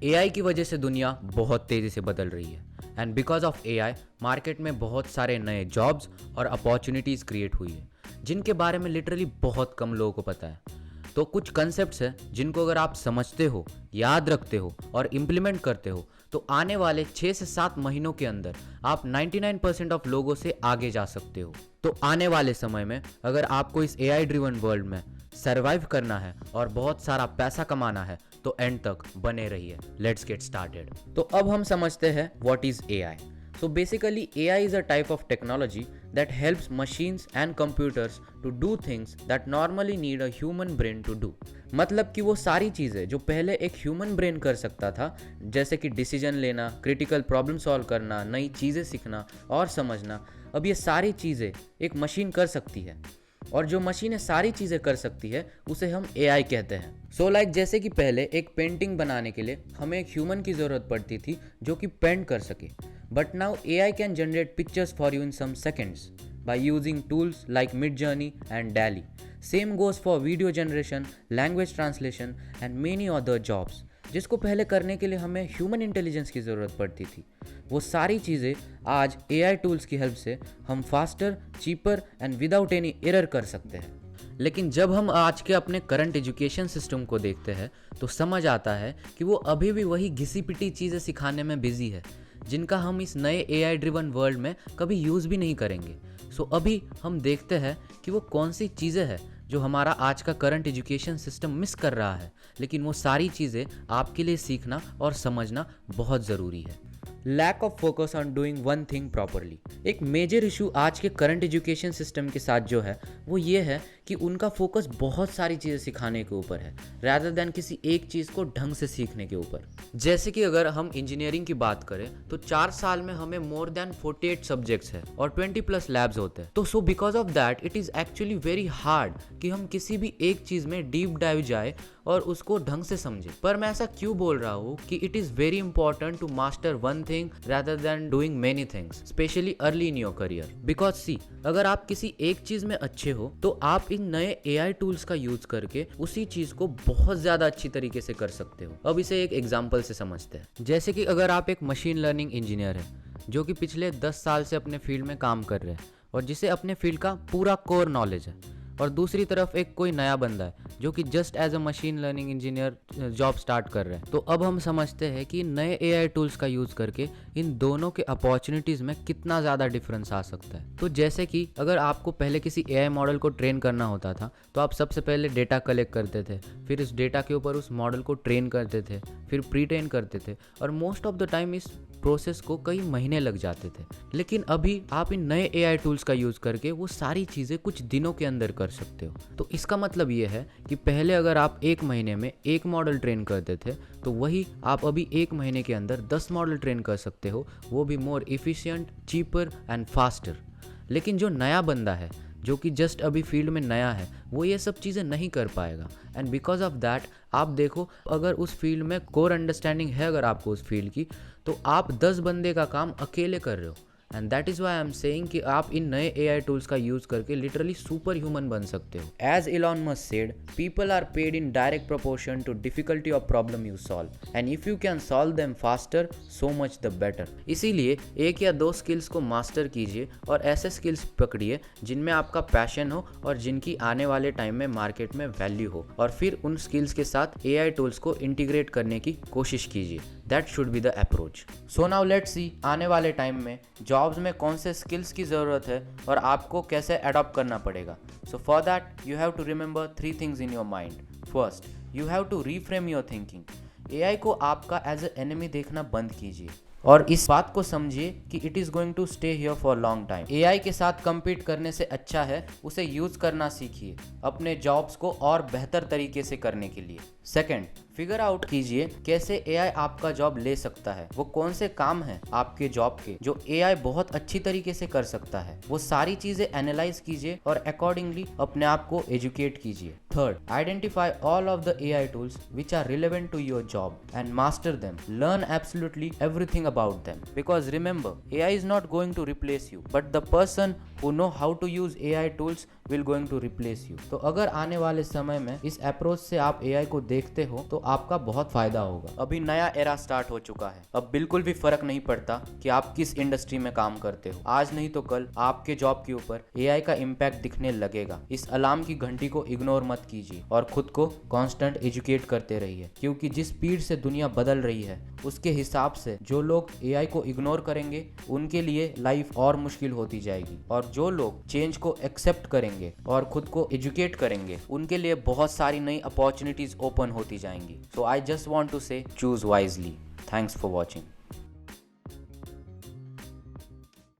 AI की वजह से दुनिया बहुत तेज़ी से बदल रही है and because of AI market में बहुत सारे नए जॉब्स और अपॉर्चुनिटीज़ क्रिएट हुई है जिनके बारे में लिटरली बहुत कम लोगों को पता है। तो कुछ कंसेप्ट्स हैं जिनको अगर आप समझते हो, याद रखते हो और इम्प्लीमेंट करते हो तो आने वाले 6 से 7 महीनों के अंदर आप 99% ऑफ लोगों से आगे जा सकते हो। तो आने वाले समय में अगर आपको इस एआई ड्रिवन वर्ल्ड में सरवाइव करना है और बहुत सारा पैसा कमाना है तो एंड तक बने रहिए। Let's get started. तो अब हम समझते हैं what is AI. So basically AI is a type of technology that helps machines and computers to do things that normally need a human brain to do। मतलब कि वो सारी चीज़ें जो पहले एक ह्यूमन ब्रेन कर सकता था, जैसे कि डिसीजन लेना, क्रिटिकल प्रॉब्लम सॉल्व करना, नई चीज़ें सीखना और समझना, अब ये सारी चीज़ें एक मशीन कर सकती है। और जो मशीनें सारी चीज़ें कर सकती है उसे हम एआई कहते हैं। सो जैसे कि पहले एक पेंटिंग बनाने के लिए हमें एक ह्यूमन की ज़रूरत पड़ती थी जो कि पेंट कर सके, but now AI can generate pictures for you in some seconds by using tools like Midjourney and DALL-E. Same goes for video generation, language translation and many other jobs. जिसको पहले करने के लिए हमें ह्यूमन इंटेलिजेंस की ज़रूरत पड़ती थी, वो सारी चीज़ें आज AI टूल्स की हेल्प से हम faster, cheaper and without any error कर सकते हैं। लेकिन जब हम आज के अपने करंट एजुकेशन सिस्टम को देखते हैं तो समझ आता है कि वो अभी भी वही घिसी पिटी चीज़ें सिखाने में बिजी है जिनका हम इस नए AI ड्रिवन वर्ल्ड में कभी यूज़ भी नहीं करेंगे। सो अभी हम देखते हैं कि वो कौन सी चीज़ें हैं जो हमारा आज का करंट एजुकेशन सिस्टम मिस कर रहा है, लेकिन वो सारी चीज़ें आपके लिए सीखना और समझना बहुत ज़रूरी है। Lack of focus on doing one thing properly. एक मेजर इशू आज के करंट एजुकेशन सिस्टम के साथ जो है वो ये है कि उनका फोकस बहुत सारी चीज़ें सिखाने के ऊपर है रादर दैन किसी एक चीज़ को ढंग से सीखने के ऊपर। जैसे कि अगर हम इंजीनियरिंग की बात करें तो 4 साल में हमें मोर देन 48 सब्जेक्ट्स है और 20+ लैब्स होते हैं। तो because of that it is actually very hard कि हम किसी भी एक चीज़ में डीप डाइव जाए और उसको ढंग से समझे। पर मैं ऐसा क्यों बोल रहा हूँ कि it is very important to master one thing rather than doing many things, especially early in your career. Because see, अगर आप किसी एक चीज में अच्छे हो तो आप इन नए AI टूल्स का यूज करके उसी चीज को बहुत ज्यादा अच्छी तरीके से कर सकते हो। अब इसे एक एग्जांपल से समझते हैं। जैसे कि अगर आप एक मशीन लर्निंग इंजीनियर है जो कि पिछले 10 साल से अपने फील्ड में काम कर रहे हैं और जिसे अपने फील्ड का पूरा कोर नॉलेज है, और दूसरी तरफ एक कोई नया बंदा है जो कि just as a machine learning engineer job start कर रहे हैं, तो अब हम समझते हैं कि नए AI टूल्स का यूज़ करके इन दोनों के अपॉर्चुनिटीज़ में कितना ज़्यादा डिफरेंस आ सकता है। तो जैसे कि अगर आपको पहले किसी AI मॉडल को ट्रेन करना होता था तो आप सबसे पहले डेटा कलेक्ट करते थे, फिर इस डेटा के ऊपर उस मॉडल को ट्रेन करते थे, फिर प्री ट्रेन करते थे और मोस्ट ऑफ द टाइम इस प्रोसेस को कई महीने लग जाते थे। लेकिन अभी आप इन नए AI टूल्स का यूज़ करके वो सारी चीज़ें कुछ दिनों के अंदर कर सकते हो। तो इसका मतलब ये है कि पहले अगर आप 1 महीने में 1 मॉडल ट्रेन करते थे तो वही आप अभी 1 महीने के अंदर 10 मॉडल ट्रेन कर सकते हो, वो भी मोर इफिशिएंट, चीपर एंड फास्टर। लेकिन जो नया बंदा है जो कि जस्ट अभी फील्ड में नया है वो ये सब चीज़ें नहीं कर पाएगा एंड बिकॉज ऑफ दैट आप देखो, अगर उस फील्ड में कोर अंडरस्टैंडिंग है अगर आपको उस फील्ड की, तो आप 10 बंदे का काम अकेले कर रहे हो। And that is why I am saying कि आप इन नए AI टूल्स का यूज़ करके लिटरली सुपर ह्यूमन बन सकते हो। As Elon Musk said, people are paid in direct proportion to difficulty of problem you solve and if you can solve them faster so much the better. इसीलिए 1 या 2 skills को master कीजिए और ऐसे skills पकड़िए जिनमें आपका पैशन हो और जिनकी आने वाले टाइम में मार्केट में वैल्यू हो, और फिर उन स्किल्स के साथ AI टूल्स को इंटीग्रेट करने की कोशिश कीजिए। That should be the approach. So now let's see आने वाले टाइम में जॉब्स में कौन से स्किल्स की ज़रूरत है और आपको कैसे अडॉप्ट करना पड़ेगा। So for that you have to remember 3 things in your mind. First, you have to reframe your thinking. AI को आपका एज ए एनिमी देखना बंद कीजिए और इस बात को समझिए कि it is going to stay here for long time. AI के साथ compete करने से अच्छा है उसे यूज़ करना सीखिए अपने जॉब्स को और बेहतर तरीके से करने के लिए। सेकेंड, फिगर आउट कीजिए कैसे AI आपका जॉब ले सकता है, वो कौन से काम हैं आपके जॉब के जो AI बहुत अच्छी तरीके से कर सकता है, वो सारी चीज़ें एनालाइज कीजिए और अकॉर्डिंगली अपने आप को एजुकेट कीजिए। Third, identify all of the AI tools which are relevant to your job and master them. Learn absolutely everything about them, because remember, AI is not going to replace you, but the person who know how to use AI tools will going to replace you। तो अगर आने वाले समय में इस approach से आप AI को देखते हो तो आपका बहुत फायदा होगा। अभी नया एरा स्टार्ट हो चुका है। अब बिल्कुल भी फर्क नहीं पड़ता कि आप किस इंडस्ट्री में काम करते हो। आज नहीं तो कल आपके जॉब के ऊपर एआई का इम्पैक्ट दिखने लगेगा। इस अलार्म की घंटी को इग्नोर मत कीजिए और खुद को कांस्टेंट एजुकेट करते रहिए, क्योंकि जिस स्पीड से दुनिया बदल रही है उसके हिसाब से जो लोग एआई को इग्नोर करेंगे उनके लिए लाइफ और मुश्किल होती जाएगी, और जो लोग चेंज को एक्सेप्ट करेंगे और खुद को एजुकेट करेंगे उनके लिए बहुत सारी नई अपॉर्चुनिटीज ओपन होती जाएंगी। सो आई जस्ट वांट टू से choose wisely. Thanks for watching.